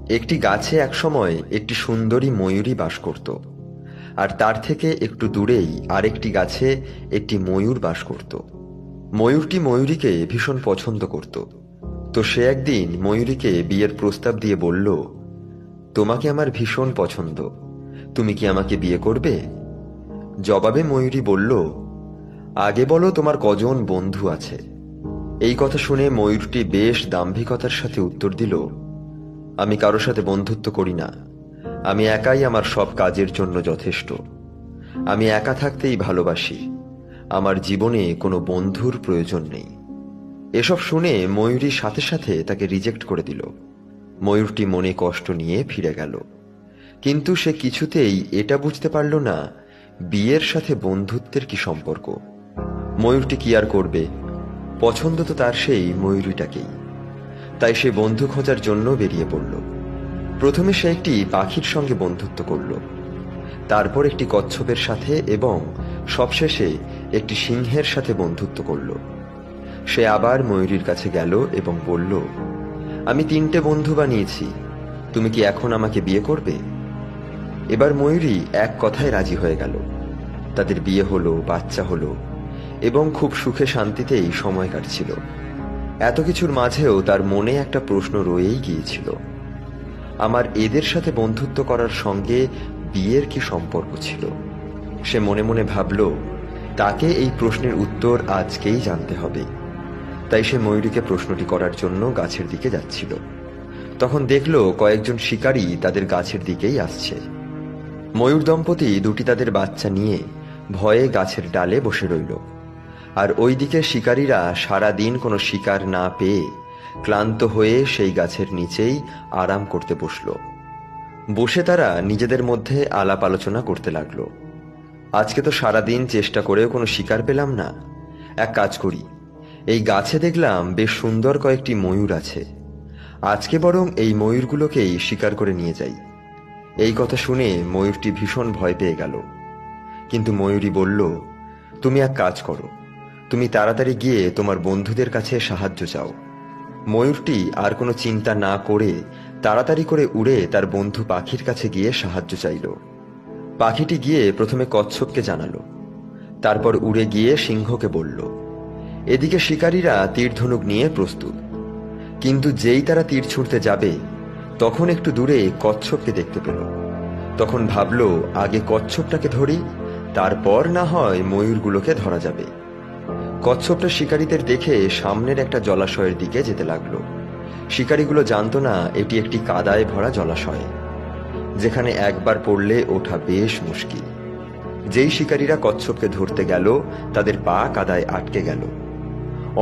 একটি গাছে একসময় একটি সুন্দরী ময়ূরী বাস করত। আর তার থেকে একটু দূরেই আরেকটি গাছে একটি ময়ূর বাস করত। ময়ূরটি ময়ূরীকে ভীষণ পছন্দ করত। তো সে একদিন ময়ূরীকে বিয়ের প্রস্তাব দিয়ে বলল, তোমাকে আমার ভীষণ পছন্দ, তুমি কি আমাকে বিয়ে করবে? জবাবে ময়ূরী বলল, আগে বলো তোমার কজন বন্ধু আছে। এই কথা শুনে ময়ূরটি বেশ দাম্ভিকতার সাথে উত্তর দিল, আমি কারো সাথে বন্ধুত্ব করি না, আমি একাই আমার সব কাজের জন্য যথেষ্ট। আমি একা থাকতেই ভালোবাসি, আমার জীবনে কোনো বন্ধুর প্রয়োজন নেই। এসব শুনে ময়ূরী সাথে সাথে তাকে রিজেক্ট করে দিল। ময়ূরটি মনে কষ্ট নিয়ে ফিরে গেল, কিন্তু সে কিছুতেই এটা বুঝতে পারল না বিয়ের সাথে বন্ধুত্বের কি সম্পর্ক। ময়ূরটি কি আর করবে, পছন্দ তো তার সেই ময়ূরীটাকেই। তাই সে বন্ধু খোঁজার জন্য বেরিয়ে পড়ল। প্রথমে সে একটি পাখির সঙ্গে বন্ধুত্ব করল, তারপর একটি কচ্ছপের সাথে এবং সবশেষে একটি সিংহের সাথে বন্ধুত্ব করল। সে আবার ময়ূরীর কাছে গেল এবং বলল, আমি 3টে বন্ধু বানিয়েছি, তুমি কি এখন আমাকে বিয়ে করবে? এবার ময়ূরী এক কথায় রাজি হয়ে গেল। তাদের বিয়ে হলো, বাচ্চা হলো এবং খুব সুখে শান্তিতেই সময় কাটছিল। এত কিছুর মাঝেও তার মনে একটা প্রশ্ন রয়েই গিয়েছিল, আমার এদের সাথে বন্ধুত্ব করার সঙ্গে বিয়ের কি সম্পর্ক ছিল? সে মনে মনে ভাবল, তাকে এই প্রশ্নের উত্তর আজকেই জানতে হবে। তাই সে ময়ূরীকে প্রশ্নটি করার জন্য গাছের দিকে যাচ্ছিল। তখন দেখল কয়েকজন শিকারী তাদের গাছের দিকেই আসছে। ময়ূর দম্পতি দুটি তাদের বাচ্চা নিয়ে ভয়ে গাছের ডালে বসে রইল। আর ওইদিকে শিকারীরা সারাদিন কোনো শিকার না পেয়ে ক্লান্ত হয়ে সেই গাছের নিচেই আরাম করতে বসল। বসে তারা নিজেদের মধ্যে আলাপ আলোচনা করতে লাগলো, আজকে তো সারাদিন চেষ্টা করেও কোনো শিকার পেলাম না। এক কাজ করি, এই গাছে দেখলাম বেশ সুন্দর কয়েকটি ময়ূর আছে, আজকে বরং এই ময়ূরগুলোকেই শিকার করে নিয়ে যাই। এই কথা শুনে ময়ূরটি ভীষণ ভয় পেয়ে গেল। কিন্তু ময়ূরী বলল, তুমি এক কাজ করো, তুমি তাড়াতাড়ি গিয়ে তোমার বন্ধুদের কাছে সাহায্য চাও। ময়ূরটি আর কোনো চিন্তা না করে তাড়াতাড়ি করে উড়ে তার বন্ধু পাখির কাছে গিয়ে সাহায্য চাইল। পাখিটি গিয়ে প্রথমে কচ্ছপকে জানালো, তারপর উড়ে গিয়ে সিংহকে বলল। এদিকে শিকারীরা তীর ধনুক নিয়ে প্রস্তুত। কিন্তু যেই তারা তীর ছুঁড়তে যাবে তখন একটু দূরে কচ্ছপকে দেখতে পেল। তখন ভাবল, আগে কচ্ছপটাকে ধরি, তারপর না হয় ময়ূরগুলোকে ধরা যাবে। কচ্ছপটা শিকারীদের দেখে সামনের একটা জলাশয়ের দিকে যেতে লাগলো। শিকারীগুলো জানতো না এটি একটি কাদায় ভরা জলাশয়, যেখানে একবার পড়লে ওঠা বেশ মুশকিল। যেই শিকারীরা কচ্ছপকে ধরতে গেল তাদের পা কাদায় আটকে গেল।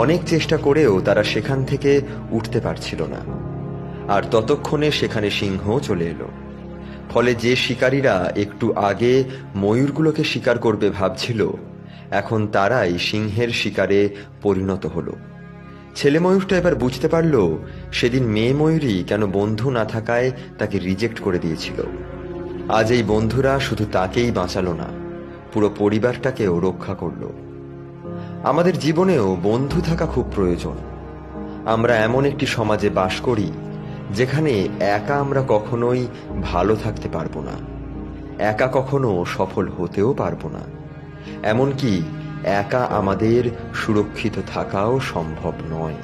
অনেক চেষ্টা করেও তারা সেখান থেকে উঠতে পারছিল না। আর ততক্ষণে সেখানে সিংহ চলে এলো। ফলে যে শিকারীরা একটু আগে ময়ূরগুলোকে শিকার করবে ভাবছিল, এখন তারাই সিংহের শিকারে পরিণত হলো। ছেলে ময়ূরটা এবার বুঝতে পারল সেদিন মেয়ে ময়ূরী কেন বন্ধু না থাকায় তাকে রিজেক্ট করে দিয়েছিল। আজ এই বন্ধুরা শুধু তাকেই বাঁচালো না, পুরো পরিবারটাকেও রক্ষা করল। আমাদের জীবনেও বন্ধু থাকা খুব প্রয়োজন। আমরা এমন একটি সমাজে বাস করি যেখানে একা আমরা কখনোই ভালো থাকতে পারবো না, একা কখনো সফল হতেও পারবো না, এমনকি একা আমাদের সুরক্ষিত থাকাও সম্ভব নয়।